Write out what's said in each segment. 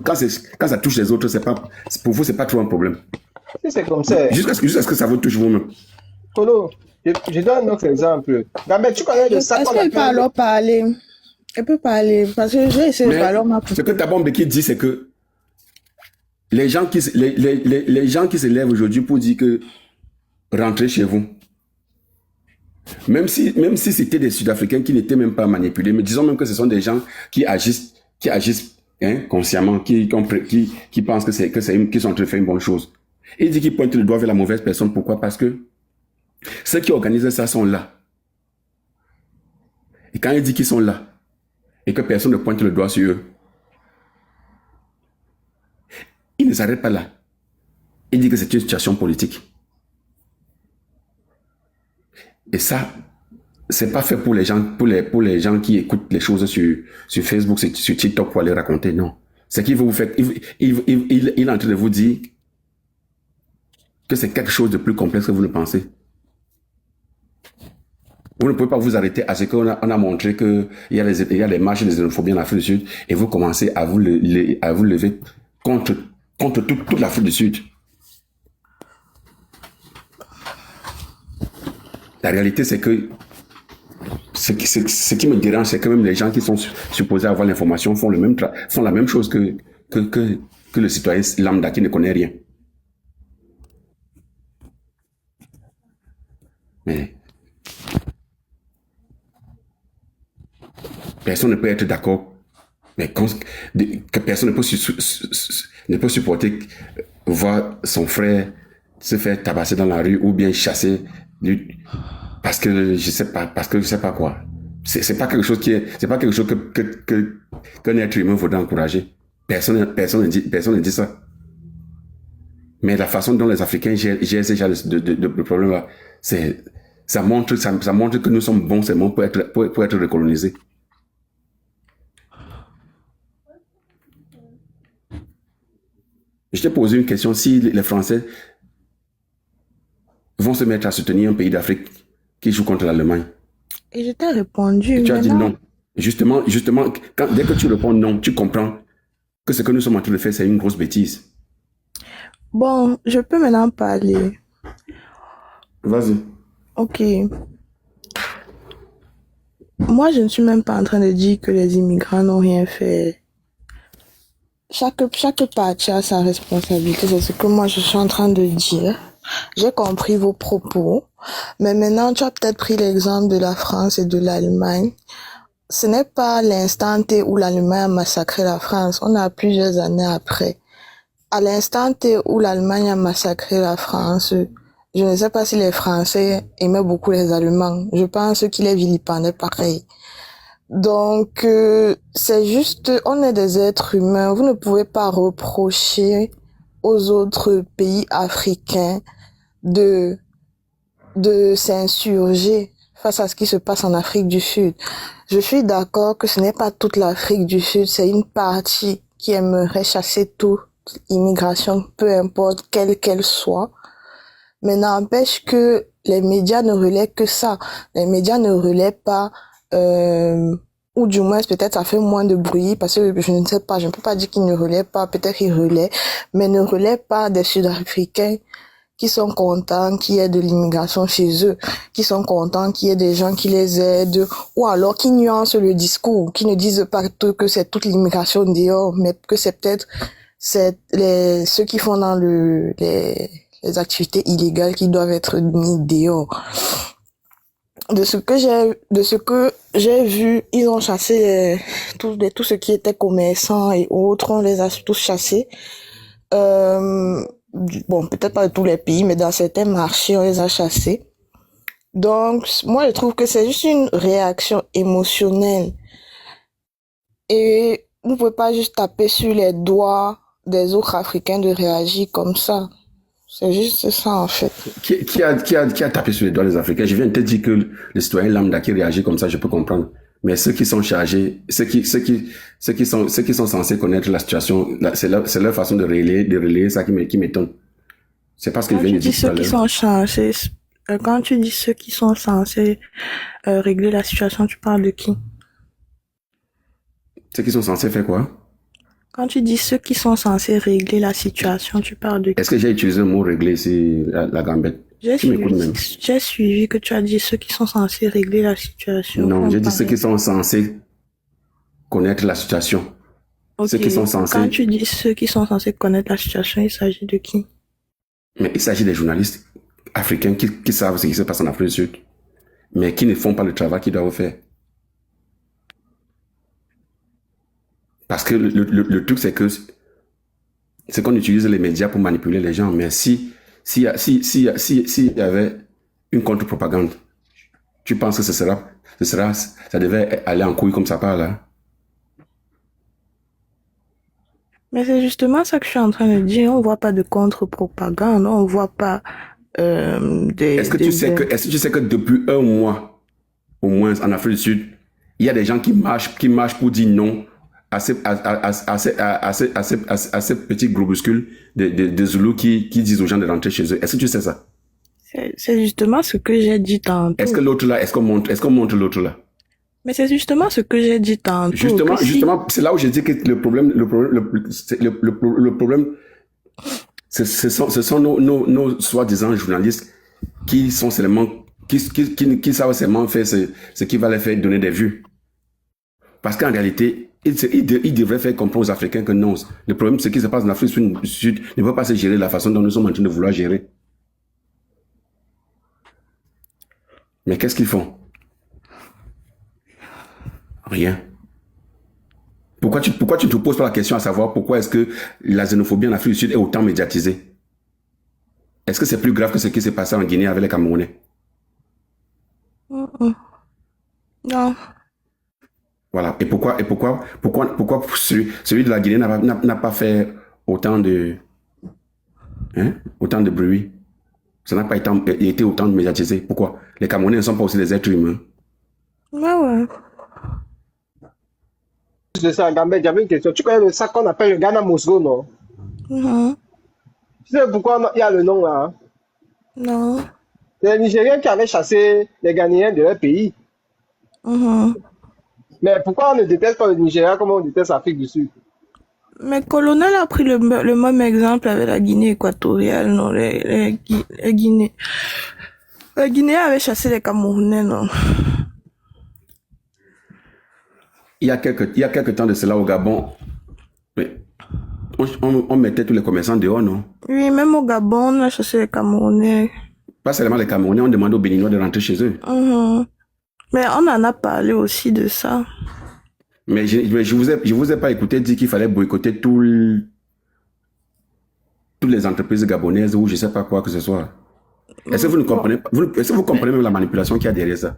quand ça touche les autres, pour vous, c'est pas trop un problème. Si c'est comme ça, Jusqu'à ce que ça vous touche vous-même. Polo, je donne un autre exemple. Gambet, tu connais de ça Est-ce qu'on qu'elle peut appelle. alors parler? Elle peut parler, parce que j'ai essayé de Mais parler, on m'a ce que Thabo Mbeki dit, c'est que les gens qui se lèvent aujourd'hui pour dire que rentrez chez vous, même si c'était des Sud-Africains qui n'étaient même pas manipulés, mais disons même que ce sont des gens qui agissent consciemment, qui pensent qu'ils sont en train de faire une bonne chose. Il dit qu'ils pointent le doigt vers la mauvaise personne. Pourquoi? Parce que ceux qui organisent ça sont là. Et quand il dit qu'ils sont là, et que personne ne pointe le doigt sur eux, il ne s'arrête pas là. Il dit que c'est une situation politique. Et ça, c'est pas fait pour les gens, pour les gens qui écoutent les choses sur Facebook, sur TikTok pour aller raconter, non. C'est qu'il veut vous faire, il est en train de vous dire que c'est quelque chose de plus complexe que vous ne pensez. Vous ne pouvez pas vous arrêter à ce qu'on a montré qu'il y a les marches de xénophobie en Afrique du Sud et vous commencez à vous lever contre toute l'Afrique du Sud. La réalité, c'est que ce qui me dérange, c'est que même les gens qui sont supposés avoir l'information font la même chose que le citoyen lambda qui ne connaît rien. Mais personne ne peut être d'accord, mais que personne ne peut supporter voir son frère se faire tabasser dans la rue ou bien chasser parce que je sais pas quoi. C'est pas quelque chose qu'un être humain faudrait encourager. Personne ne dit ça. Mais la façon dont les Africains gèrent ce genre de problème-là, ça montre que nous sommes bons seulement pour être recolonisés. Je t'ai posé une question, si les Français vont se mettre à soutenir un pays d'Afrique qui joue contre l'Allemagne. Et je t'ai répondu. Et tu as dit non. Justement, dès que tu réponds non, tu comprends que ce que nous sommes en train de faire, c'est une grosse bêtise. Bon, je peux maintenant parler. Vas-y. Ok. Moi, je ne suis même pas en train de dire que les immigrants n'ont rien fait. Chaque partie a sa responsabilité, c'est ce que moi je suis en train de dire. J'ai compris vos propos, mais maintenant tu as peut-être pris l'exemple de la France et de l'Allemagne. Ce n'est pas l'instant T où l'Allemagne a massacré la France, on a plusieurs années après. À l'instant T où l'Allemagne a massacré la France, je ne sais pas si les Français aimaient beaucoup les Allemands. Je pense qu'ils les vilipendaient pareil. Donc, c'est juste, on est des êtres humains. Vous ne pouvez pas reprocher aux autres pays africains de s'insurger face à ce qui se passe en Afrique du Sud. Je suis d'accord que ce n'est pas toute l'Afrique du Sud, c'est une partie qui aimerait chasser toute immigration, peu importe quelle qu'elle soit. Mais n'empêche que les médias ne relaient que ça. Les médias ne relaient pas, ou du moins peut-être ça fait moins de bruit parce que je ne sais pas, je ne peux pas dire qu'ils ne relaient pas, peut-être ils relaient, mais ne relaient pas des Sud-Africains qui sont contents qu'il y ait de l'immigration chez eux, qui sont contents qu'il y ait des gens qui les aident, ou alors qui nuancent le discours, qui ne disent pas que c'est toute l'immigration dehors, mais que c'est peut-être ceux qui font dans les activités illégales qui doivent être mis dehors. De ce que j'ai vu, ils ont chassé tout ce qui était commerçants et autres, on les a tous chassés. Bon, peut-être pas de tous les pays, mais dans certains marchés, on les a chassés. Donc, moi, je trouve que c'est juste une réaction émotionnelle. Et vous ne pouvez pas juste taper sur les doigts des autres Africains de réagir comme ça. C'est juste ça, en fait. Qui a tapé sur les doigts des Africains? Je viens de te dire que le citoyen lambda qui réagit comme ça, je peux comprendre. Mais ceux qui sont chargés, ceux qui sont censés connaître la situation, c'est leur façon de relayer ça qui m'étonne. C'est pas ce que je viens de dire tout à l'heure. Quand tu dis ceux qui sont censés régler la situation, tu parles de qui? Ceux qui sont censés faire quoi? Quand tu dis ceux qui sont censés régler la situation, tu parles de Est-ce que j'ai utilisé le mot régler ici, la gambette? Tu m'écoutes même? J'ai suivi que tu as dit ceux qui sont censés régler la situation. Non, j'ai dit ceux qui sont censés connaître la situation. Ok. Ceux qui sont censés... Quand tu dis ceux qui sont censés connaître la situation, il s'agit de qui? Mais il s'agit des journalistes africains qui savent ce qui se passe en Afrique du Sud, mais qui ne font pas le travail qu'ils doivent faire. Parce que le truc, c'est que c'est qu'on utilise les médias pour manipuler les gens, mais s'il y avait une contre-propagande, tu penses que ça devait aller en couille comme ça par là? Mais c'est justement ça que je suis en train de dire. On voit pas de contre-propagande, on voit pas Est-ce que tu sais que depuis un mois, au moins en Afrique du Sud, il y a des gens qui marchent pour dire non à ces petits groupuscules de Zoulous qui disent aux gens de rentrer chez eux. Est-ce que tu sais ça? C'est justement ce que j'ai dit tantôt. Est-ce que l'autre là, est-ce qu'on montre l'autre là? Mais c'est justement ce que j'ai dit tantôt. Justement, c'est là où j'ai dit que le problème, ce sont nos soi-disant journalistes qui sont seulement, qui savent seulement faire ce qui va les faire donner des vues. Parce qu'en réalité, ils devraient faire comprendre aux Africains que non, le problème, ce qui se passe en Afrique du Sud ne peut pas se gérer de la façon dont nous sommes en train de vouloir gérer. Mais qu'est-ce qu'ils font? Rien. Pourquoi tu ne te poses pas la question à savoir pourquoi est-ce que la xénophobie en Afrique du Sud est autant médiatisée? Est-ce que c'est plus grave que ce qui s'est passé en Guinée avec les Camerounais? Non. Voilà. Et pourquoi celui de la Guinée n'a pas fait autant de bruit? Ça n'a pas été autant médiatisé. Pourquoi? Les Camerounais ne sont pas aussi des êtres humains. Ouais. De ça, Gambet, j'avais une question. Tu connais ça qu'on appelle le Ghana Mosgo, non? Tu sais pourquoi il y a le nom là? Non. C'est les Nigériens qui avaient chassé les Ghanéens de leur pays. Mais pourquoi on ne déteste pas le Nigeria comme on déteste l'Afrique du Sud? Mais Colonel a pris le même exemple avec la Guinée équatoriale, non? Les Guinéens avaient chassé les Camerounais, non? Il y a quelque temps de cela au Gabon, on mettait tous les commerçants dehors, non? Oui, même au Gabon, on a chassé les Camerounais. Pas seulement les Camerounais, on demandait aux Béninois de rentrer chez eux. Mais on en a parlé aussi de ça. Mais je vous ai pas écouté dire qu'il fallait boycotter toutes les entreprises gabonaises ou je sais pas quoi que ce soit. Est-ce que vous ne comprenez pas? Est-ce que vous comprenez même la manipulation qu'il y a derrière ça?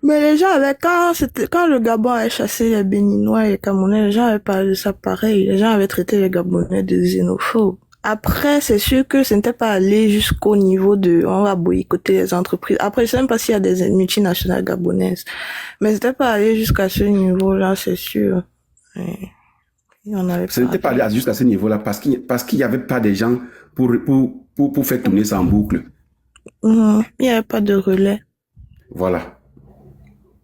Mais les gens avaient, quand le Gabon avait chassé les Béninois et les Camerounais, les gens avaient parlé de ça pareil. Les gens avaient traité les Gabonais de xénophobes. Après, c'est sûr que ce n'était pas allé jusqu'au niveau de, on va boycotter les entreprises. Après, je sais même pas s'il y a des multinationales gabonaises. Mais c'était pas allé jusqu'à ce niveau-là, c'est sûr. Ce n'était pas allé jusqu'à ce niveau-là parce qu'il n'y avait pas des gens pour faire tourner ça en boucle. Il n'y avait pas de relais. Voilà.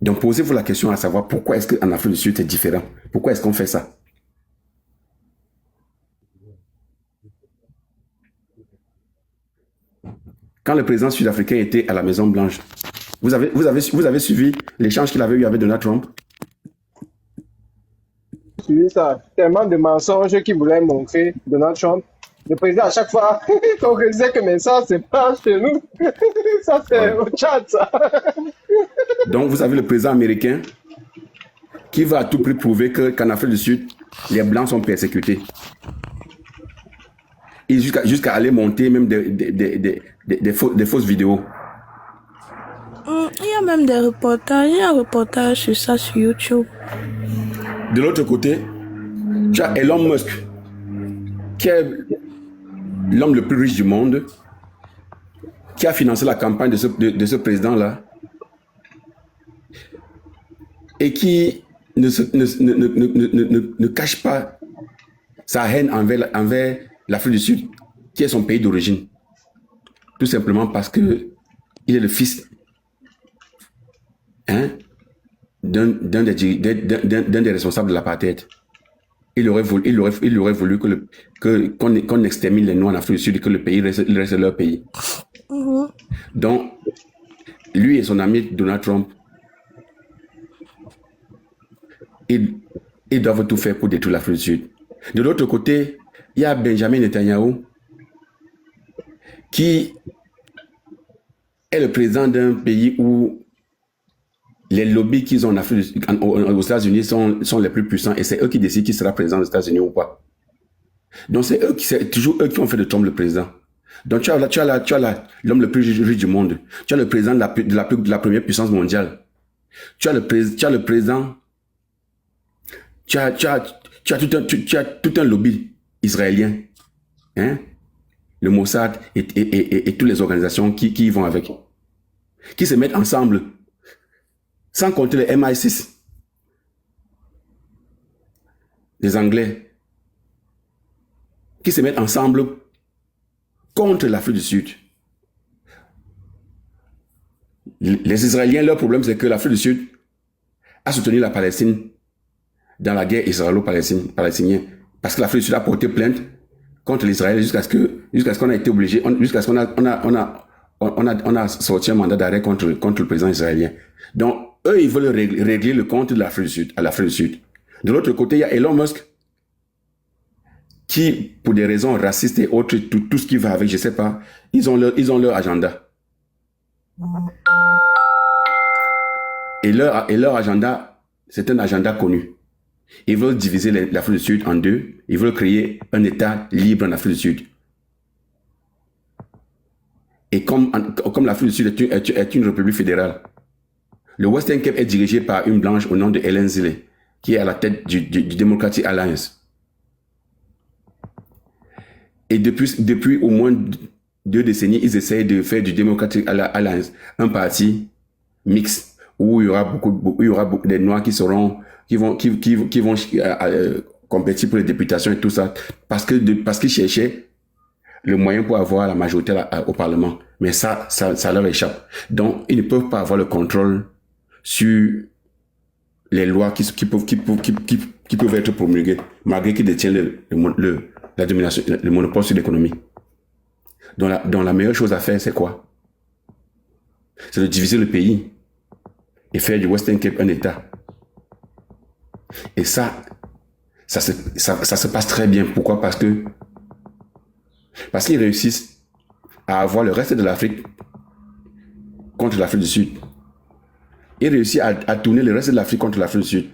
Donc, posez-vous la question à savoir pourquoi est-ce qu'en Afrique du Sud, c'est différent? Pourquoi est-ce qu'on fait ça? Quand le président sud-africain était à la Maison-Blanche, vous avez suivi l'échange qu'il avait eu avec Donald Trump? Suivi ça. Tellement de mensonges qu'il voulait montrer Donald Trump. Le président, à chaque fois, on disait que mais ça, c'est pas chez nous. Ça, c'est au Tchad, ça. Donc, vous avez le président américain qui va à tout prix prouver qu'en Afrique du Sud, les Blancs sont persécutés. Et jusqu'à aller monter même des fausses vidéos. Il y a même des reportages. Il y a un reportage sur ça sur YouTube. De l'autre côté, tu as Elon Musk, qui est l'homme le plus riche du monde, qui a financé la campagne de ce président-là, et qui ne cache pas sa haine envers l'Afrique du Sud, qui est son pays d'origine. Tout simplement parce que il est le fils d'un des responsables de l'apartheid. il aurait voulu qu'on extermine les Noirs en Afrique du Sud et que le pays reste leur pays. Donc, lui et son ami Donald Trump, ils doivent tout faire pour détruire l'Afrique du Sud. De l'autre côté, il y a Benjamin Netanyahu qui est le président d'un pays où les lobbies qu'ils ont en Afrique, aux États-Unis sont les plus puissants et c'est eux qui décident qui sera président aux États-Unis ou pas. Donc c'est toujours eux qui ont fait de Trump le président. Donc tu as l'homme le plus riche du monde. Tu as le président de la première puissance mondiale. Tu as le président. Tu as tout un lobby israélien. Hein? Le Mossad et toutes les organisations qui y vont avec. Qui se mettent ensemble. Sans compter le MI6. Les Anglais. Qui se mettent ensemble contre l'Afrique du Sud. Les Israéliens, leur problème, c'est que l'Afrique du Sud a soutenu la Palestine dans la guerre israélo-palestinienne. Parce que l'Afrique du Sud a porté plainte contre l'Israël jusqu'à ce qu'on a été obligé, jusqu'à ce qu'on a sorti un mandat d'arrêt contre le président israélien. Donc, eux, ils veulent régler le compte de l'Afrique du Sud, à l'Afrique du Sud. De l'autre côté, il y a Elon Musk qui, pour des raisons racistes et autres, tout ce qui va avec, je sais pas, ils ont leur agenda. Et leur agenda, c'est un agenda connu. Ils veulent diviser l'Afrique du Sud en deux. Ils veulent créer un État libre en Afrique du Sud. Et comme l'Afrique du Sud est une république fédérale, le Western Cape est dirigé par une blanche au nom de Helen Zille, qui est à la tête du Democratic Alliance. Et depuis au moins 2 décennies, ils essayent de faire du Democratic Alliance un parti mixte où il y aura beaucoup des Noirs qui vont compétir pour les députations et tout ça parce qu'ils cherchaient le moyen pour avoir la majorité au Parlement. Mais ça leur échappe. Donc, ils ne peuvent pas avoir le contrôle sur les lois qui peuvent être promulguées, malgré qu'ils détiennent la domination, le monopole sur l'économie. Donc la meilleure chose à faire, c'est quoi? C'est de diviser le pays et faire du Western Cape un État. Et ça se passe très bien. Pourquoi? Parce qu'ils réussissent à avoir le reste de l'Afrique contre l'Afrique du Sud. Ils réussissent à tourner le reste de l'Afrique contre l'Afrique du Sud.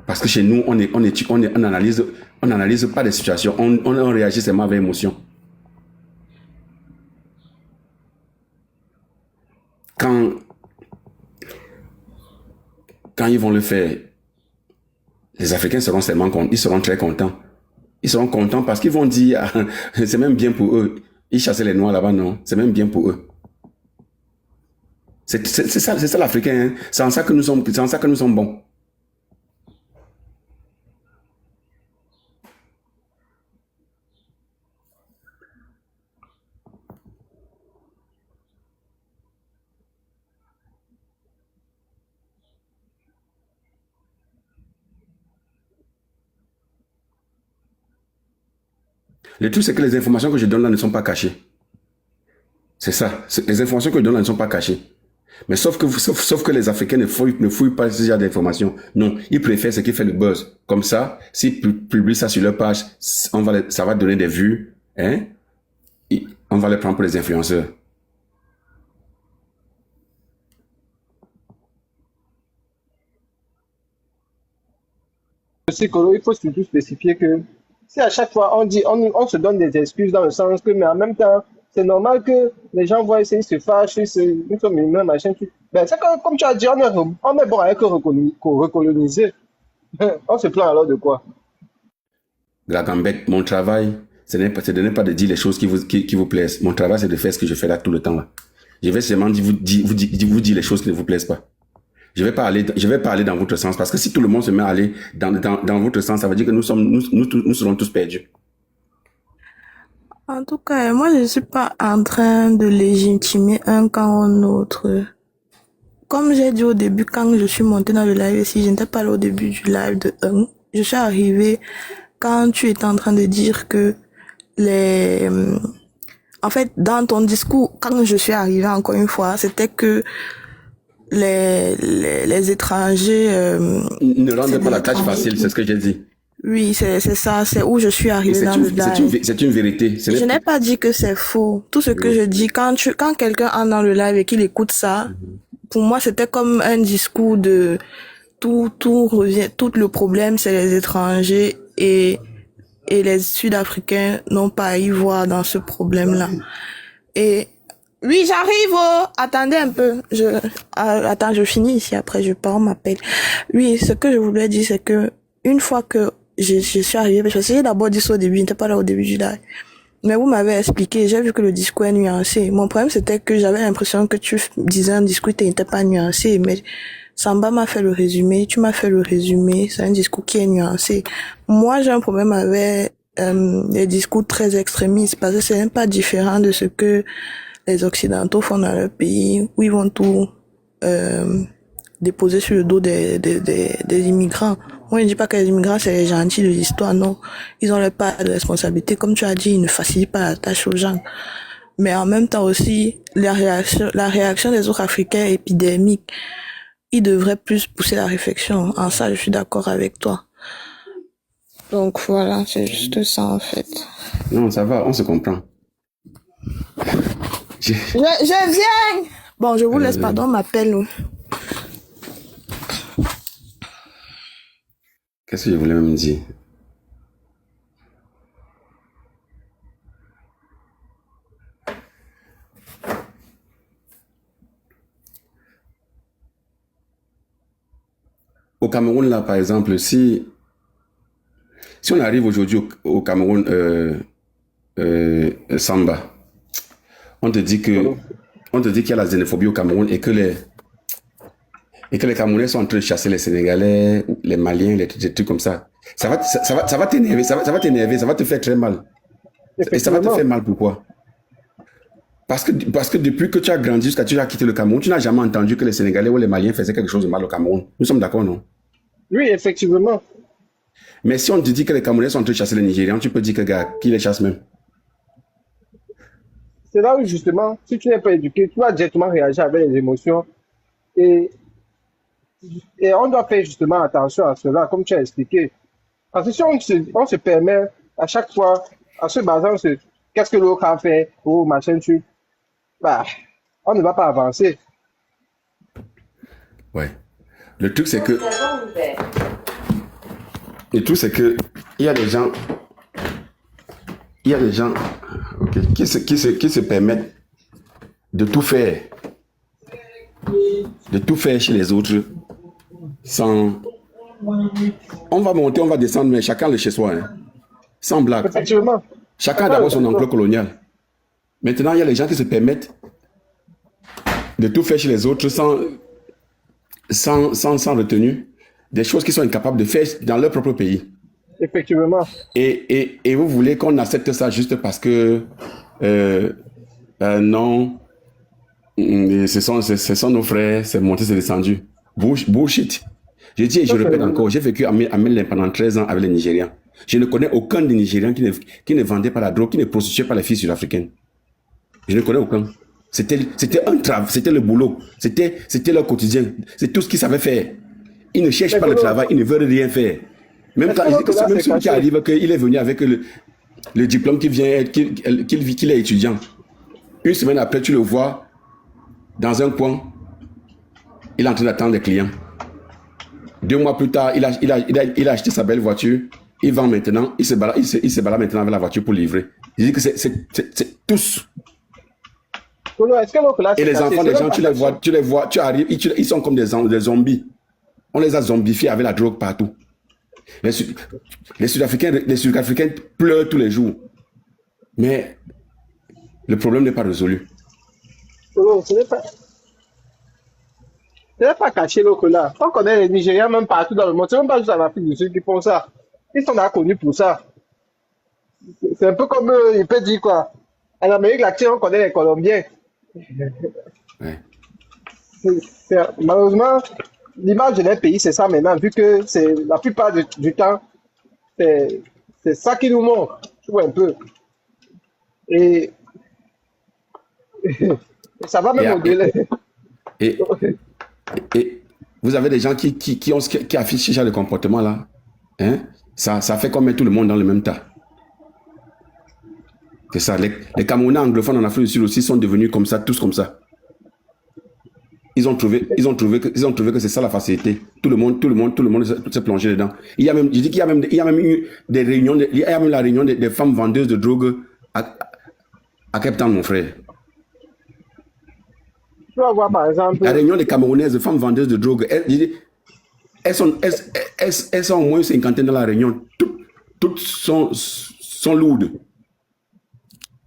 Parce que chez nous, on analyse pas les situations, on réagit seulement avec émotion. Quand ils vont le faire, les Africains seront très contents. Ils seront contents parce qu'ils vont dire, ah, c'est même bien pour eux. Ils chassaient les Noirs là-bas, non, c'est même bien pour eux. C'est ça l'Africain, hein? C'est en ça que nous sommes bons. Le truc, c'est que les informations que je donne là ne sont pas cachées. C'est ça. Les informations que je donne là ne sont pas cachées. Mais sauf que les Africains ne fouillent pas ce genre d'informations. Non, ils préfèrent ce qui fait le buzz. Comme ça, s'ils publient ça sur leur page, ça va donner des vues. Hein? On va les prendre pour les influenceurs. Il faut surtout spécifier que si à chaque fois on se donne des excuses dans le sens que, mais en même temps, c'est normal que les gens voient essayer de se fâcher, nous sommes humains, machin, tout. Ben, c'est comme tu as dit, on est bon avec recoloniser. On se plaint alors de quoi? La gambette, mon travail, ce n'est pas de dire les choses qui vous plaisent. Mon travail, c'est de faire ce que je fais là tout le temps là. Je vais seulement vous dire les choses qui ne vous plaisent pas. Je vais pas aller dans votre sens parce que si tout le monde se met à aller dans votre sens, ça veut dire que nous serons tous perdus. En tout cas, moi, je ne suis pas en train de légitimer un camp ou l'autre. Comme j'ai dit au début, quand je suis montée dans le live ici, je n'étais pas là au début du live de 1. je suis arrivée quand tu étais en train de dire que les... En fait, dans ton discours, quand je suis arrivée encore une fois, c'était que les étrangers... Ne rendez c'est pas des la tâche étrangers facile, c'est ce que j'ai dit. Oui, c'est ça, c'est où je suis Et arrivée dans le live. c'est une vérité. Ce Je n'est n'ai pas dit que c'est faux. Tout ce que oui. je dis, quand quelqu'un entre dans le live et qu'il écoute ça, pour moi, c'était comme un discours de tout revient, tout le problème, c'est les étrangers et les Sud-Africains n'ont pas à y voir dans ce problème-là. Et oui, j'arrive. Oh. Attendez un peu. Attends, je finis ici. Après, je pars, on m'appelle. Oui, ce que je voulais dire, c'est que une fois que je suis arrivée, parce que j'ai d'abord dit ça au début, j'étais pas là au début du live. Mais vous m'avez expliqué, j'ai vu que le discours est nuancé. Mon problème, c'était que j'avais l'impression que tu disais un discours qui n'était pas nuancé, mais Samba m'a fait le résumé, tu m'as fait le résumé, c'est un discours qui est nuancé. Moi, j'ai un problème avec les discours très extrémistes, parce que c'est même pas différent de ce que les Occidentaux font dans leur pays, où ils vont tout déposer sur le dos des immigrants. Moi, je ne dis pas que les immigrants, c'est les gentils de l'histoire, non. Ils ont leur part de responsabilité. Comme tu as dit, ils ne facilitent pas la tâche aux gens. Mais en même temps aussi, la réaction des autres Africains est épidémique. Ils devraient plus pousser la réflexion. En ça, je suis d'accord avec toi. Donc voilà, c'est juste ça en fait. Non, ça va, on se comprend. J'ai- Je viens! Bon, je vous laisse, pardon, on m'appelle. Qu'est-ce que je voulais même dire? Au Cameroun, là, par exemple, si on arrive aujourd'hui au Cameroun, Samba, on te dit qu'il y a la xénophobie au Cameroun et que les Camerounais sont en train de chasser les Sénégalais, les Maliens, des trucs comme ça. Ça va t'énerver, ça va t'énerver, ça va te faire très mal. Et ça va te faire mal, pourquoi? Parce que depuis que tu as grandi jusqu'à tu as quitté le Cameroun, tu n'as jamais entendu que les Sénégalais ou les Maliens faisaient quelque chose de mal au Cameroun. Nous sommes d'accord, non? Oui, effectivement. Mais si on te dit que les Camerounais sont en train de chasser les Nigérians, tu peux dire que gars, qui les chasse même? C'est là où justement, si tu n'es pas éduqué, tu vas directement réagir avec les émotions. Et, et on doit faire justement attention à cela, comme tu as expliqué. Parce que si on se permet à chaque fois, en se basant sur qu'est-ce que l'autre a fait, ou machin, bah, on ne va pas avancer. Ouais. Le truc, c'est que il y a des gens ok, qui se permettent de tout faire chez les autres sans... On va monter, on va descendre, mais chacun le chez soi, hein. Sans blague. Effectivement. Chacun a d'abord son enclos colonial. Maintenant, il y a les gens qui se permettent de tout faire chez les autres sans retenue, des choses qu'ils sont incapables de faire dans leur propre pays. Effectivement. Et vous voulez qu'on accepte ça juste parce que non, ce sont nos frères, c'est monté, c'est descendu. Bullshit. Je dis et je répète encore, j'ai vécu à Mellen pendant 13 ans avec les Nigériens. Je ne connais aucun des Nigériens qui ne vendait pas la drogue, qui ne prostituait pas les filles sud-africaines. Je ne connais aucun. C'était un travail, c'était le boulot, c'était leur quotidien, c'est tout ce qu'ils savaient faire. Ils ne cherchent pas le travail, ils ne veulent rien faire. Même celui qui arrive, qu'il est venu avec le diplôme qu'il est étudiant. Une semaine après, tu le vois dans un coin, il est en train d'attendre des clients. 2 mois plus tard, il a acheté sa belle voiture, il vend maintenant, il se balade maintenant avec la voiture pour livrer. Je dis que c'est tous. Et les enfants des gens, tu les vois, tu arrives, ils sont comme des zombies. On les a zombifiés avec la drogue partout. Les Sud-Africains pleurent tous les jours. Mais le problème n'est pas résolu. Ce n'est pas caché là. On connaît les Nigériens même partout dans le monde. C'est même pas juste en Afrique du Sud qui font ça. Ils sont là connus pour ça. C'est un peu comme il peut dire quoi. En Amérique latine, on connaît les Colombiens. Ouais. Malheureusement, l'image de leur pays, c'est ça maintenant, vu que c'est la plupart du temps, c'est c'est ça qui nous montre, tu vois un peu. Et, et ça va Et, même au-delà. et, et vous avez des gens qui affichent ce genre de comportement-là. Hein? Ça fait comme mettre tout le monde dans le même tas. C'est ça. Les Camerounais anglophones en Afrique du Sud aussi sont devenus comme ça, tous comme ça. Ils ont trouvé que c'est ça la facilité. Tout le monde s'est plongé dedans. Je dis qu'il y a même eu des réunions, il y a même la réunion des femmes vendeuses de drogue à Cape Town, mon frère. Tu vas voir par exemple, La réunion des Camerounaises, des femmes vendeuses de drogue, elles sont au moins une cinquantaine dans la réunion. Toutes sont lourdes.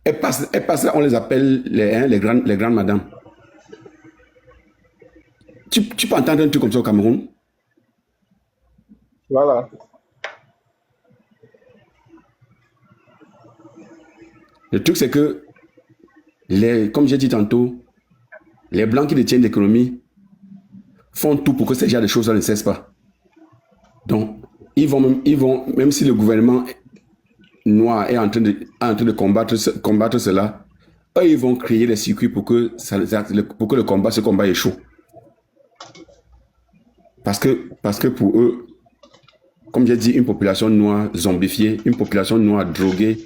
Elles passent, on les appelle les grandes madames. Tu peux entendre un truc comme ça au Cameroun? voilà. Le truc, c'est que, comme j'ai dit tantôt, les Blancs qui détiennent l'économie font tout pour que ces genre de choses ne cessent pas. Donc, ils vont, même si le gouvernement noir est en train de combattre cela, eux, ils vont créer des circuits pour que ce combat échoue. Parce que pour eux, comme j'ai dit, une population noire zombifiée, une population noire droguée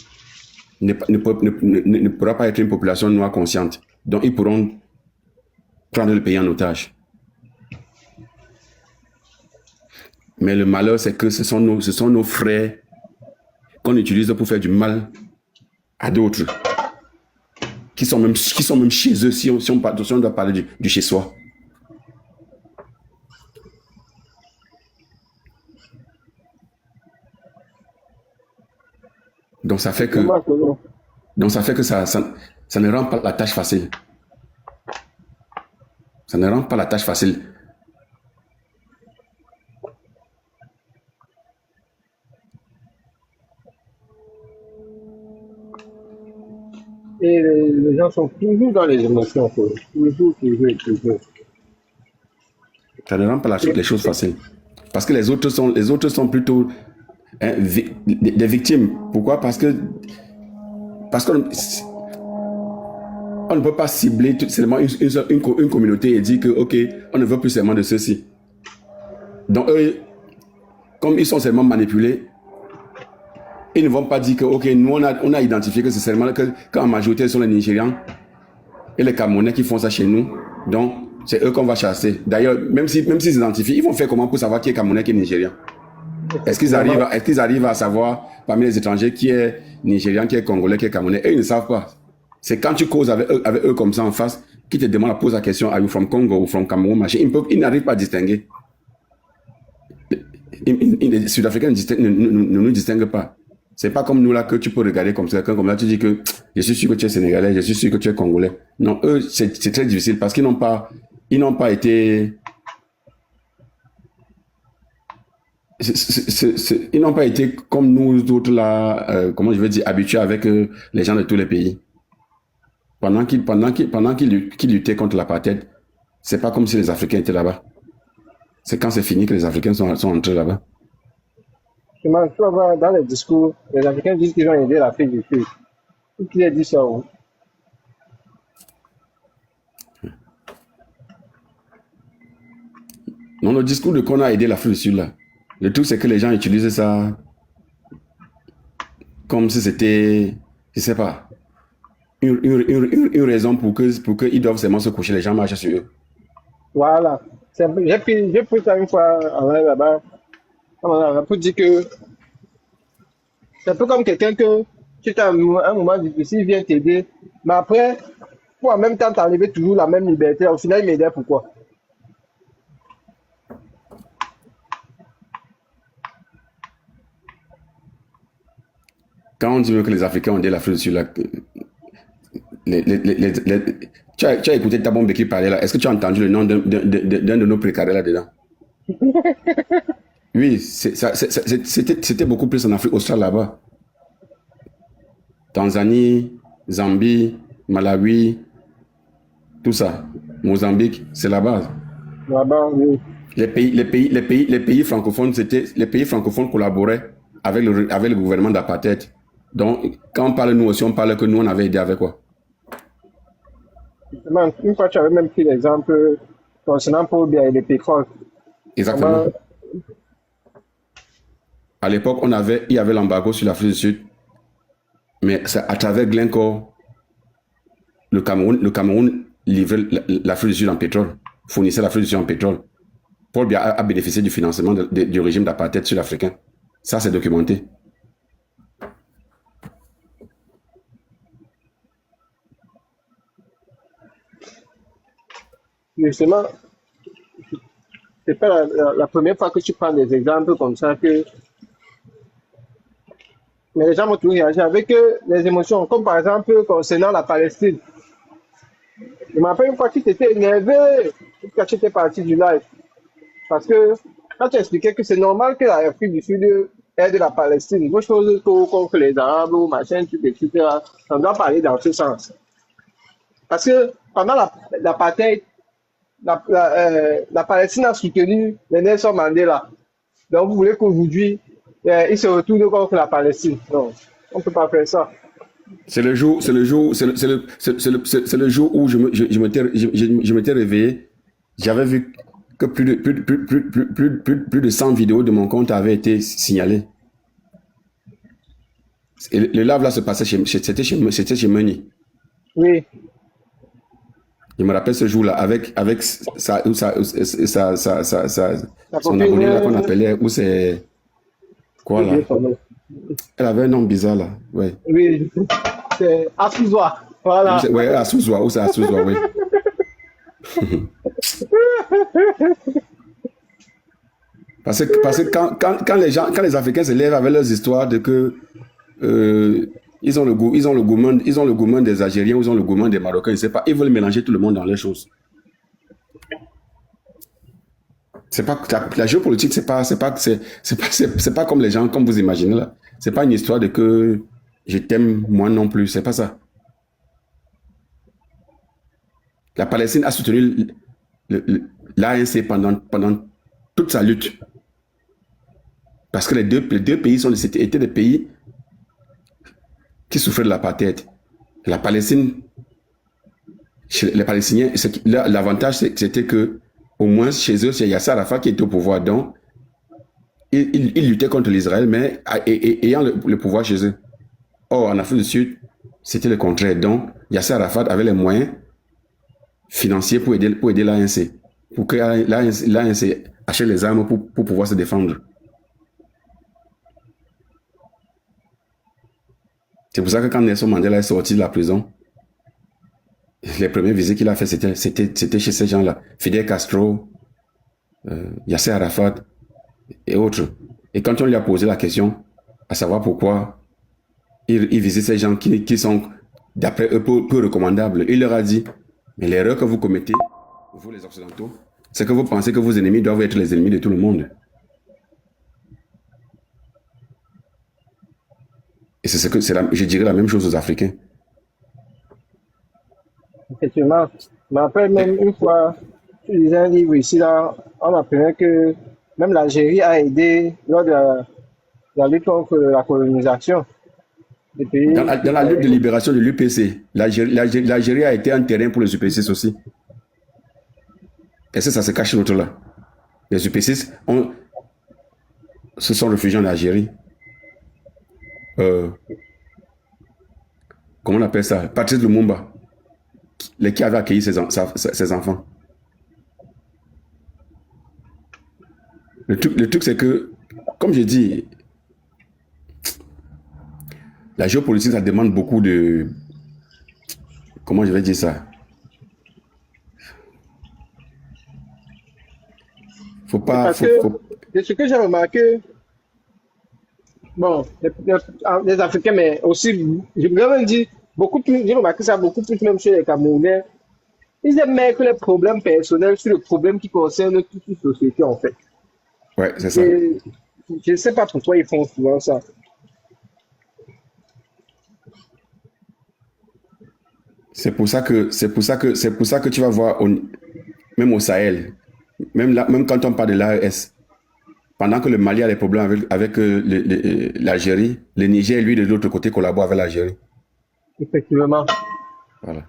ne pourra pas être une population noire consciente. Donc, ils pourront prendre le pays en otage. Mais le malheur, c'est que ce sont nos frères qu'on utilise pour faire du mal à d'autres, qui sont même chez eux, si on doit parler du chez soi. Donc ça fait que ça ne rend pas la tâche facile. Ça ne rend pas la tâche facile. Et les gens sont toujours dans les émotions, quoi. Toujours. Ça ne rend pas les choses faciles. Parce que les autres sont plutôt des victimes. Pourquoi? Parce qu'on ne peut pas cibler seulement une communauté et dire que, ok, on ne veut plus seulement de ceux-ci. Donc, eux, comme ils sont seulement manipulés, ils ne vont pas dire que, ok, nous, on a identifié que c'est seulement qu'en majorité, ce sont les Nigérians et les Camerounais qui font ça chez nous. Donc, c'est eux qu'on va chasser. D'ailleurs, même s'ils s'identifient, ils vont faire comment pour savoir qui est Camerounais, qui est Nigérian? Est-ce qu'ils arrivent à savoir parmi les étrangers qui est Nigérian, qui est Congolais, qui est Camerounais? Eux, ils ne savent pas. C'est quand tu causes avec eux comme ça en face, qu'ils te demandent à poser la question, are you from Congo ou from Cameroun, machin. Ils n'arrivent pas à distinguer. Les Sud-Africains ne nous distinguent pas. C'est pas comme nous là que tu peux regarder comme ça, comme là tu dis que je suis sûr que tu es Sénégalais, je suis sûr que tu es Congolais. Non, eux, c'est très difficile parce qu'ils n'ont pas été... Ils n'ont pas été comme nous autres là, comment je veux dire, habitués avec les gens de tous les pays. Pendant qu'ils luttaient contre l'apartheid, c'est pas comme si les Africains étaient là-bas. C'est quand c'est fini que les Africains sont entrés là-bas. Tu vas voir dans les discours, les Africains disent qu'ils ont aidé l'Afrique du Sud. Qui a dit ça? Oh? Non, le discours de qu'on a aidé l'Afrique du Sud là. Le truc, c'est que les gens utilisaient ça comme si c'était, je sais pas, une raison pour qu'ils doivent seulement se coucher, les gens marchent sur eux. Voilà. J'ai pris ça une fois en live là-bas. Pour dire que c'est un peu comme quelqu'un que tu as un moment difficile, il vient t'aider. Mais après, pour en même temps t'enlever toujours la même liberté, au final, il m'aidait pourquoi? Quand on dit que les Africains ont aidé l'Afrique du Sud là, tu as écouté ta bombe qui parlait là. Est-ce que tu as entendu le nom d'un de nos précarés là-dedans? Oui, c'était beaucoup plus en Afrique australe là-bas. Tanzanie, Zambie, Malawi, tout ça. Mozambique, c'est la base. Là-bas, oui. Les pays francophones, les pays francophones collaboraient avec le gouvernement d'apartheid. Donc, quand on parle de nous aussi, on parle que nous, on avait aidé avec quoi? Justement, une fois, tu avais même pris l'exemple concernant Paul Biya et les pétrole. Exactement. Comment, À l'époque, il y avait l'embargo sur l'Afrique du Sud, mais c'est à travers Glencore, le Cameroun livrait l'Afrique du Sud en pétrole, fournissait l'Afrique du Sud en pétrole. Paul Biya a bénéficié du financement du régime d'apartheid sud-africain. Ça, c'est documenté. justement, c'est pas la première fois que tu prends des exemples comme ça que mais les gens vont toujours réagir avec les émotions, comme par exemple concernant la Palestine. Je me rappelle une fois que tu t'étais énervé quand tu étais parti du live. Parce que quand tu expliquais que c'est normal que l'Afrique du Sud aide la Palestine, quelque chose contre les Arabes ou machin, truc, etc., on doit parler dans ce sens. Parce que pendant l'apartheid, la Palestine a soutenu les Nelson Mandela. Donc vous voulez qu'aujourd'hui, il se retourne contre la Palestine. Non, on ne peut pas faire ça. C'est le jour, c'est le jour où je m'étais réveillé. J'avais vu que plus de 100 vidéos de mon compte avaient été signalées. Et le live là se passait c'était chez Meuni. Oui, Je me rappelle ce jour-là avec la son copine, abonné là qu'on appelait, ou c'est quoi là? Elle avait un nom bizarre là. Ouais. oui, c'est Afouzois. Voilà. Ouais, à Souzoua, ou c'est à Souzoua, oui. Parce que quand les Africains se lèvent avec leurs histoires de que ils ont le gourmand des Algériens, ils ont le gourmand des Marocains, je sais pas, ils veulent mélanger tout le monde dans les choses. C'est pas la géopolitique, c'est pas comme les gens, comme vous imaginez là. C'est pas une histoire de que je t'aime moi non plus, c'est pas ça. La Palestine a soutenu l'ANC pendant toute sa lutte. Parce que les deux pays étaient des pays qui souffraient de l'apartheid. La Palestine, les Palestiniens, l'avantage c'était que au moins chez eux, c'est Yasser Arafat qui était au pouvoir. Donc, ils luttaient contre l'Israël, mais ayant le pouvoir chez eux. Or, en Afrique du Sud, c'était le contraire. Donc, Yasser Arafat avait les moyens financiers pour aider l'ANC. Pour que l'ANC achète les armes pour pouvoir se défendre. C'est pour ça que quand Nelson Mandela est sorti de la prison, les premières visites qu'il a fait, c'était chez ces gens-là. Fidel Castro, Yasser Arafat et autres. Et quand on lui a posé la question, à savoir pourquoi il visite ces gens qui sont, d'après eux, peu recommandables, il leur a dit, mais l'erreur que vous commettez, vous les Occidentaux, c'est que vous pensez que vos ennemis doivent être les ennemis de tout le monde. Et je dirais la même chose aux Africains. Effectivement. Je me rappelle même une fois, tu lisais un livre ici, là, on apprenait que même l'Algérie a aidé lors de la lutte contre la colonisation des pays. Dans la lutte de libération de l'UPC, l'Algérie a été un terrain pour les UPC aussi. Et ça se cache l'autre là. Les UPC se sont réfugiés en Algérie. Comment on appelle ça? Patrice Lumumba, qui avait accueilli ses enfants. Le truc, c'est que, comme je dis, la géopolitique, ça demande beaucoup de... Comment je vais dire ça? Faut pas... Parce que de ce que j'ai remarqué, bon, les Africains, mais aussi, je voudrais même dire, beaucoup plus, j'ai remarqué ça beaucoup plus même chez les Camerounais. Ils aiment mettre les problèmes personnels sur le problème qui concerne toute une société, en fait. Ouais, c'est ça. Et je ne sais pas pourquoi ils font souvent ça. C'est pour ça que tu vas voir, même au Sahel, Même, là, même quand on parle de l'AES, pendant que le Mali a des problèmes avec l'Algérie, le Niger, lui, de l'autre côté, collabore avec l'Algérie. Effectivement. Voilà.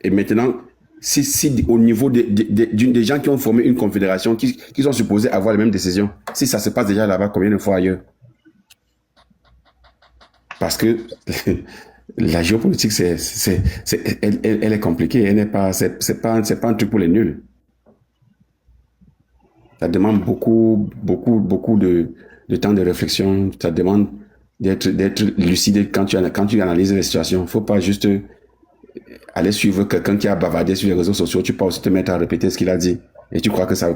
Et maintenant, si au niveau des gens qui ont formé une confédération, qui sont supposés avoir les mêmes décisions, si ça se passe déjà là-bas, combien de fois ailleurs? Parce que la géopolitique, elle est compliquée, elle n'est pas, c'est pas un truc pour les nuls. Ça demande beaucoup de temps de réflexion. Ça demande d'être lucide quand tu analyses les situations. Il ne faut pas juste aller suivre quelqu'un qui a bavardé sur les réseaux sociaux. Tu peux aussi te mettre à répéter ce qu'il a dit. Et tu crois que c'est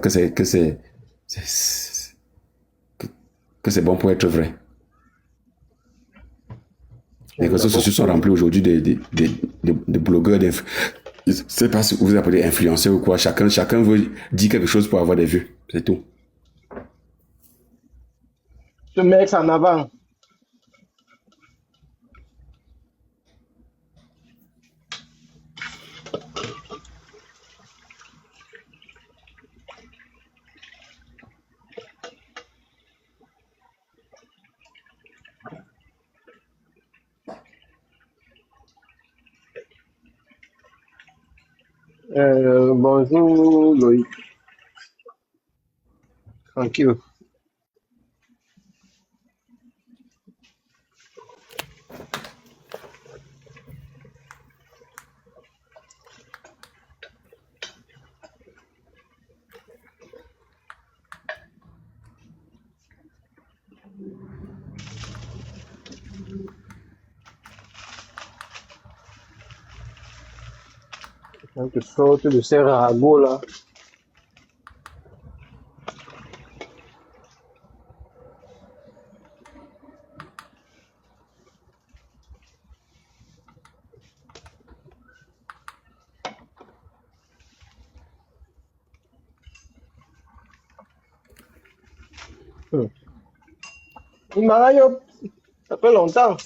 bon pour être vrai. Les réseaux sociaux sont remplis aujourd'hui de blogueurs, je ne sais pas si vous appelez influenceurs ou quoi. Chacun veut dire quelque chose pour avoir des vues. C'est tout. Se mettre en avant. Bonjour Loïc. Tranquille. Quand tu sortes de ces ragots là. Mario, ça fait longtemps.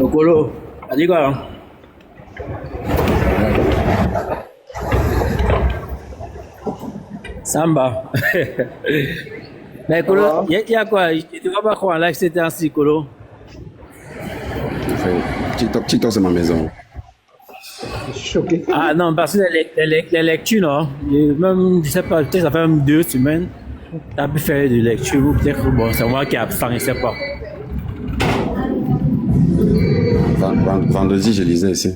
Okolo, t'as dit quoi, hein? Samba. Mais Kolo, il y a quoi? Tu vas pas croire en live, c'était ainsi, Kolo. TikTok, c'est ma maison. Choqué. Ah non, parce que les lectures, non. Même, je sais pas, peut-être ça fait même 2 semaines. T'as pu faire des lectures, ou peut-être bon, c'est moi qui ai absent, je sais pas. Vendredi, je lisais ici.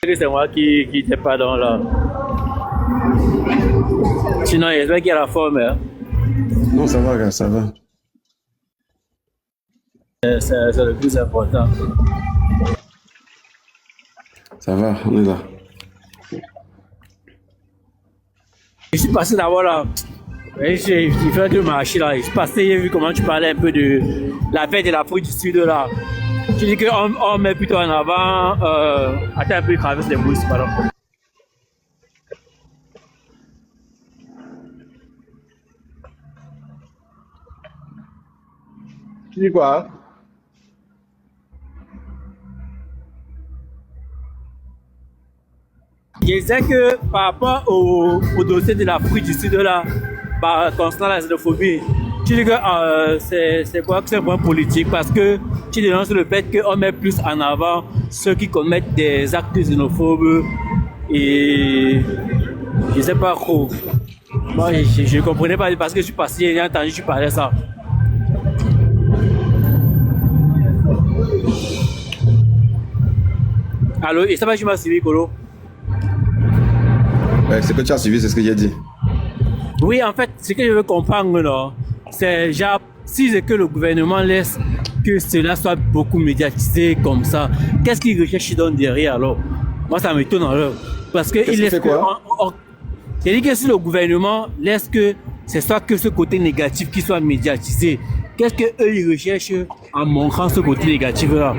C'est moi qui n'étais pas dans là. Sinon, j'espère qu'il y a la forme. Hein. Non, ça va, gars, ça va. C'est le plus important. Ça va, on est là. Je suis passé d'abord là. J'ai fait 2 marchés là. Je suis passé, j'ai vu comment tu parlais un peu de la fête de l'Afrique du Sud là. Tu dis qu'on met plutôt en avant. Attends un peu, il traverse les bouches, pardon. Tu dis quoi? Je disais que par rapport au dossier de l'Afrique du Sud là, concernant la xénophobie, tu dis que c'est quoi que c'est un point politique parce que tu dénonces le fait qu'on met plus en avant ceux qui commettent des actes xénophobes et je sais pas trop. Moi je comprenais pas parce que je suis passé, j'ai entendu tu parlais ça. Allô, et ça va, tu m'as suivi, Kolo? Ce que tu as suivi, c'est ce que j'ai dit. Oui, en fait, ce que je veux comprendre, là, c'est genre, si c'est que le gouvernement laisse que cela soit beaucoup médiatisé comme ça, qu'est-ce qu'il recherche donc derrière, alors? Moi, ça m'étonne, alors. Parce que il laisse fait quoi? c'est-à-dire que si le gouvernement laisse que c'est soit que ce côté négatif qui soit médiatisé. Qu'est-ce qu'eux, ils recherchent en montrant ce côté négatif-là?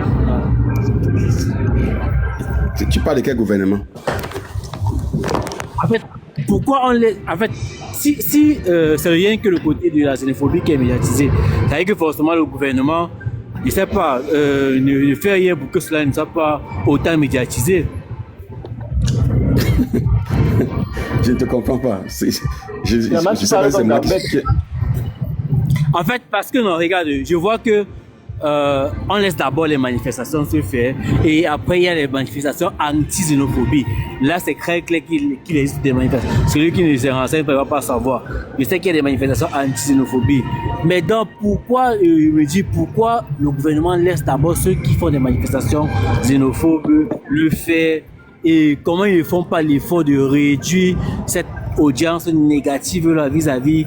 Tu parles de quel gouvernement? En fait, pourquoi on les... En fait, si c'est rien que le côté de la xénophobie qui est médiatisé, ça veut dire que forcément le gouvernement, je ne sais pas, ne fait rien pour que cela ne soit pas autant médiatisé. Je ne te comprends pas. Je sais pas si c'est moi qui... En fait, parce que non, regarde, je vois que on laisse d'abord les manifestations se faire et après il y a les manifestations anti-xénophobie. Là, c'est très clair qu'il existe des manifestations. Celui qui ne se renseigne ne va pas savoir. Je sais qu'il y a des manifestations anti-xénophobie. Mais donc, pourquoi, je me dis, pourquoi le gouvernement laisse d'abord ceux qui font des manifestations xénophobes le faire et comment ils ne font pas l'effort de réduire cette audience négative là vis-à-vis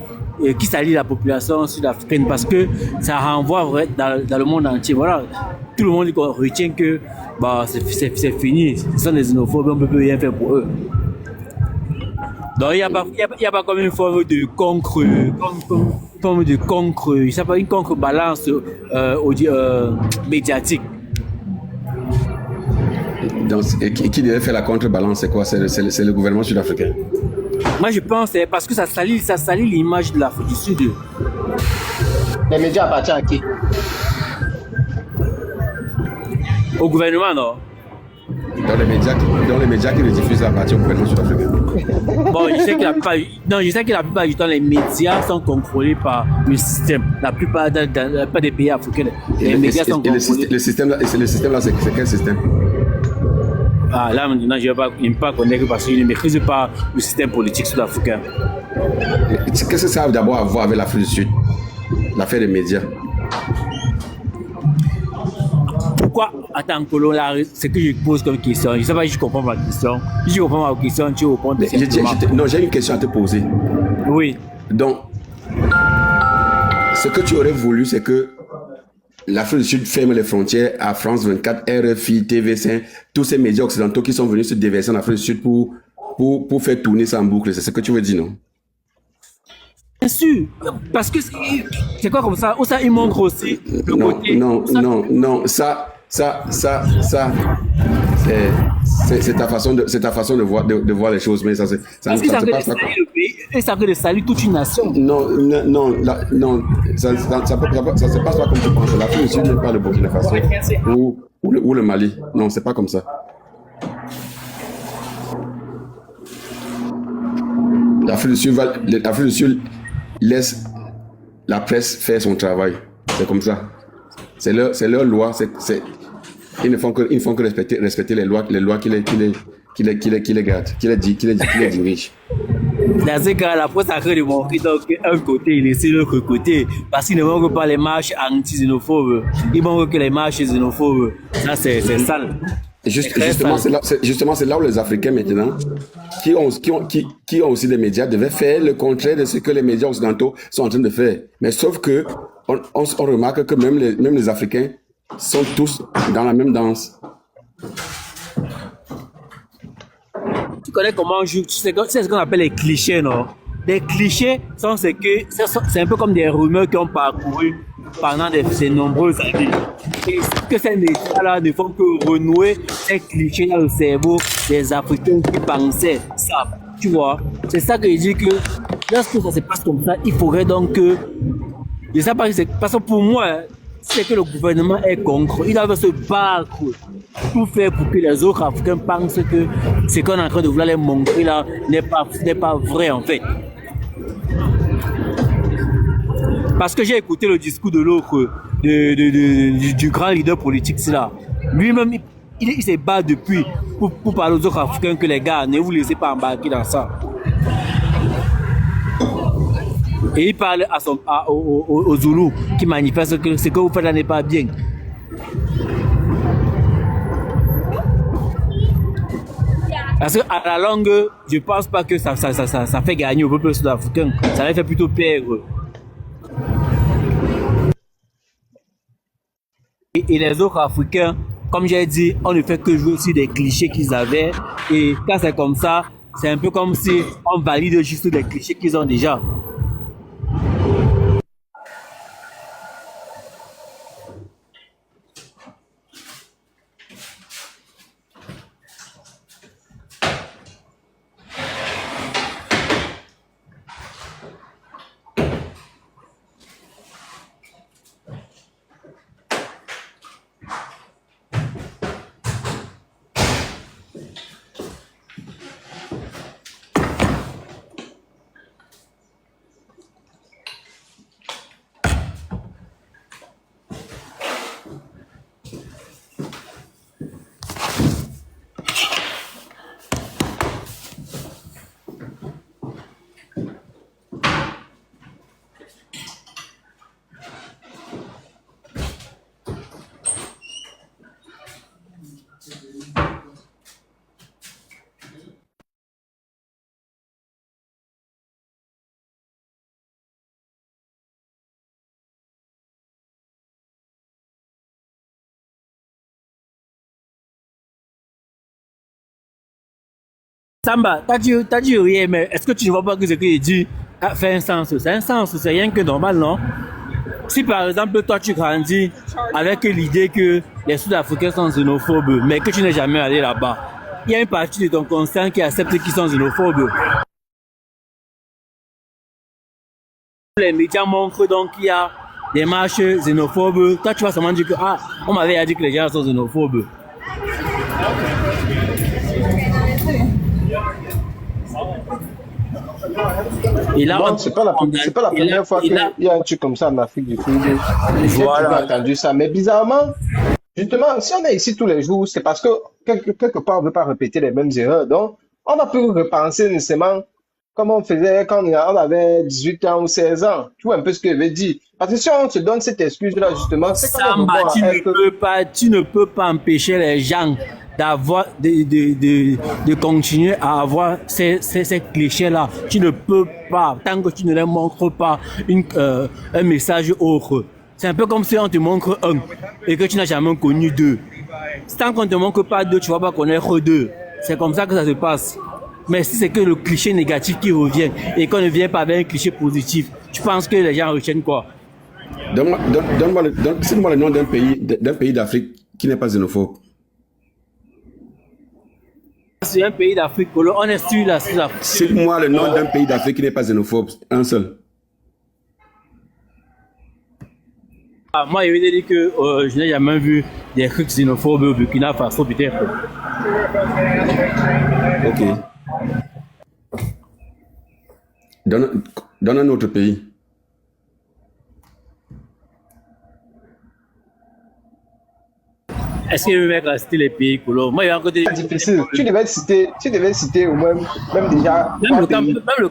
qui salit la population sud-africaine, parce que ça renvoie dans le monde entier. Voilà, tout le monde retient que bah, c'est fini, ce sont des xénophobes, on ne peut rien faire pour eux. Donc il n'y a pas comme une forme de je sais pas, une contre-balance médiatique. Donc, qui devait faire la contrebalance, c'est quoi? C'est le gouvernement sud-africain. Moi, je pense que c'est parce que ça salit l'image de l'Afrique du Sud. Les médias appartiennent à qui? Au gouvernement, non? Dans les médias qui le diffusent appartiennent au gouvernement sud-africain. Bon, je sais que la plupart du temps, les médias sont contrôlés par le système. La plupart des pays africains, les médias sont contrôlés. Le système là, c'est quel système? Ah, là, maintenant, je ne vais pas connaître parce que je ne maîtrise pas le système politique sud-africain. Qu'est-ce que ça a d'abord à voir avec l'Afrique du Sud? L'affaire des médias. Pourquoi, attends, Colo, là, c'est que je pose comme question. Je ne sais pas si je comprends ma question. Si je comprends ma question, tu réponds. Non, j'ai une question à te poser. Oui. Donc, ce que tu aurais voulu, c'est que l'Afrique du Sud ferme les frontières à France 24, RFI, TV5, tous ces médias occidentaux qui sont venus se déverser en Afrique du Sud pour faire tourner ça en boucle. C'est ce que tu veux dire, non? Bien sûr, parce que c'est quoi comme ça? Ou ça, il montre aussi le côté... Non, ça, c'est ta façon de voir les choses, mais ça se passe pas. Et ça veut salir toute une nation. Non, ça se passe pas comme tu penses. L'Afrique du Sud n'est pas le Burkina Faso ou le Mali. Non, c'est pas comme ça. L'Afrique du Sud laisse la presse faire son travail. C'est comme ça. C'est leur loi. Ils ne font que respecter les lois qui les gardent, qui les dirigent. Dans ce cas, la presse a créé de montrer donc un côté, il laisse l'autre côté. Parce qu'ils ne montrent pas les marches anti-xénophobes. Ils montrent que les marches xénophobes. Ça, c'est sale. Justement, c'est là où les Africains maintenant, qui ont aussi des médias, devaient faire le contraire de ce que les médias occidentaux sont en train de faire. Mais sauf que on remarque que même les Africains sont tous dans la même danse. Tu connais comment on joue? C'est ce qu'on appelle les clichés, non? Les clichés c'est un peu comme des rumeurs qui ont parcouru pendant ces nombreuses années. Et que ces médias-là ne font que renouer ces clichés dans le cerveau des Africains qui pensaient ça. Tu vois? C'est ça que je dis que lorsque ça se passe comme ça, il faudrait donc que... Je sais pas, parce que pour moi, c'est que le gouvernement est contre. Il doit se battre, tout faire pour que les autres Africains pensent que ce qu'on est en train de vouloir les montrer là n'est pas vrai en fait. Parce que j'ai écouté le discours de l'autre, du grand leader politique là. Lui-même, il se bat depuis pour parler aux autres Africains que les gars, ne vous laissez pas embarquer dans ça. Et il parle aux Zoulous qui manifestent que ce que vous faites là n'est pas bien. Parce qu'à la longue, je ne pense pas que ça fait gagner au peuple sud-africain. Ça les fait plutôt perdre. Et les autres Africains, comme j'ai dit, on ne fait que jouer aussi des clichés qu'ils avaient. Et quand c'est comme ça, c'est un peu comme si on valide juste des clichés qu'ils ont déjà. Samba, t'as dit rien, mais est-ce que tu ne vois pas que ce que j'ai dit fait un sens? C'est un sens, c'est rien que normal, non? Si par exemple, toi, tu grandis avec l'idée que les Sud-Africains sont xénophobes, mais que tu n'es jamais allé là-bas, il y a une partie de ton conscient qui accepte qu'ils sont xénophobes. Les médias montrent donc qu'il y a des marches xénophobes. Toi, tu vas seulement dire que, on m'avait dit que les gens sont xénophobes. Et là, non, c'est pas la première fois qu'il y a un truc comme ça en Afrique du Sud. Voilà. J'ai entendu ça. Mais bizarrement, justement, si on est ici tous les jours, c'est parce que quelque part, on ne veut pas répéter les mêmes erreurs. Donc, on va plus repenser nécessairement comme on faisait quand on avait 18 ans ou 16 ans. Tu vois un peu ce que je veux dire. Parce que si on se donne cette excuse-là, justement, c'est quand tu ne peux pas empêcher les gens d'avoir de continuer à avoir ces clichés-là. Tu ne peux pas, tant que tu ne leur montres pas un message autre. C'est un peu comme si on te montre un et que tu n'as jamais connu deux. Tant qu'on ne te montre pas deux, tu ne vas pas connaître deux. C'est comme ça que ça se passe. Mais si c'est que le cliché négatif qui revient et qu'on ne vient pas avec un cliché positif, tu penses que les gens retiennent quoi? Donne-moi le nom d'un pays d'Afrique qui n'est pas xénophobe. C'est un pays d'Afrique, on est sur la Sud-Afrique. Cite-moi le nom d'un pays d'Afrique qui n'est pas xénophobe, un seul. Moi, je vais dire que je n'ai jamais vu des trucs xénophobes au Burkina Faso, peut-être. Ok. Donne un autre pays. Est-ce que le mec a cité les pays colons? Moi, il y a un côté difficile. Tu devais citer au moins, même déjà. Même le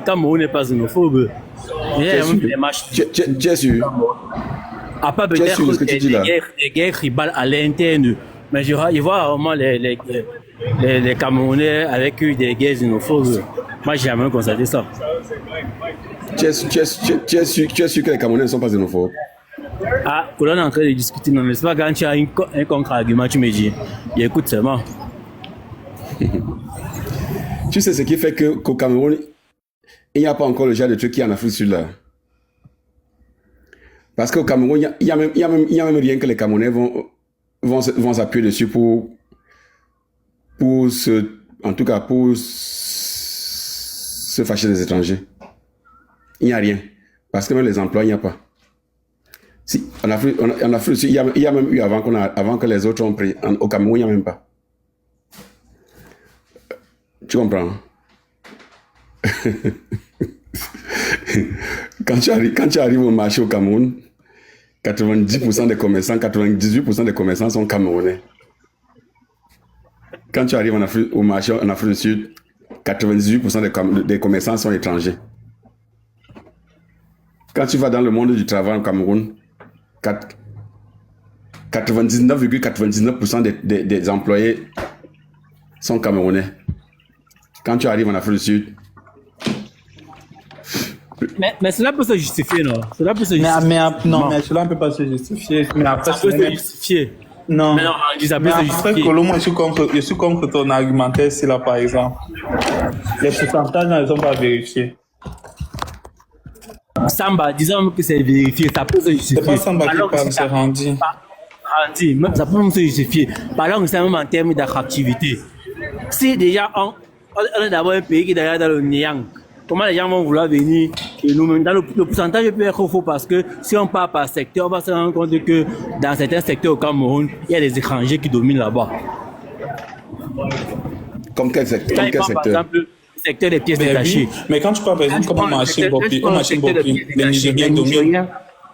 Cameroun n'est pas xénophobe. Tu es sûr? À part peut-être des guerres tribales à l'interne. Mais je vois vraiment les Camerounais avec des guerres xénophobes. Moi, j'ai jamais constaté ça. Tu es sûr que les Camerounais ne sont pas xénophobes? Qu'on est en train de discuter, non, mais c'est pas quand tu as un contre-argument, tu me dis. Écoute seulement. Tu sais ce qui fait qu'au Cameroun, il n'y a pas encore le genre de truc qui est en Afrique du Sud là. Parce qu'au Cameroun, il y a même rien que les Camerounais vont s'appuyer dessus pour se fâcher des étrangers. Il n'y a rien. Parce que même les emplois, il n'y a pas. Si, en Afrique du Sud, il y a même eu avant que les autres ont pris. Au Cameroun, il n'y a même pas. Tu comprends? Quand tu arrives au marché au Cameroun, 90% des commerçants, 98% des commerçants sont camerounais. Quand tu arrives au marché en Afrique du Sud, 98% des commerçants sont étrangers. Quand tu vas dans le monde du travail au Cameroun, 99,99% des employés sont camerounais. Quand tu arrives en Afrique du Sud. Mais cela peut se justifier, non? Cela peut se justifier. Mais cela ne peut pas se justifier. Mais après, ça peut se justifier. Non. Mais non, ça peut se justifier. Colo, moi, je suis contre ton argumentaire ici, là, par exemple. Les pourcentages ne sont pas vérifiés. Samba, disons que c'est vérifié, ça peut se justifier. C'est pas Samba qui parle, c'est Randy. Randy, ça peut même se justifier. Parlons que c'est même en termes d'attractivité. Si déjà on est d'abord un pays qui est derrière dans le néant, comment les gens vont vouloir venir et nous-mêmes? Dans le pourcentage peut être faux parce que si on part par secteur, on va se rendre compte que dans certains secteurs au Cameroun, il y a des étrangers qui dominent là-bas. Comme quel secteur? Par exemple, le secteur des pièces détachées. Mais quand tu parles par exemple comme un machine Bopi, les Nigériens dominent.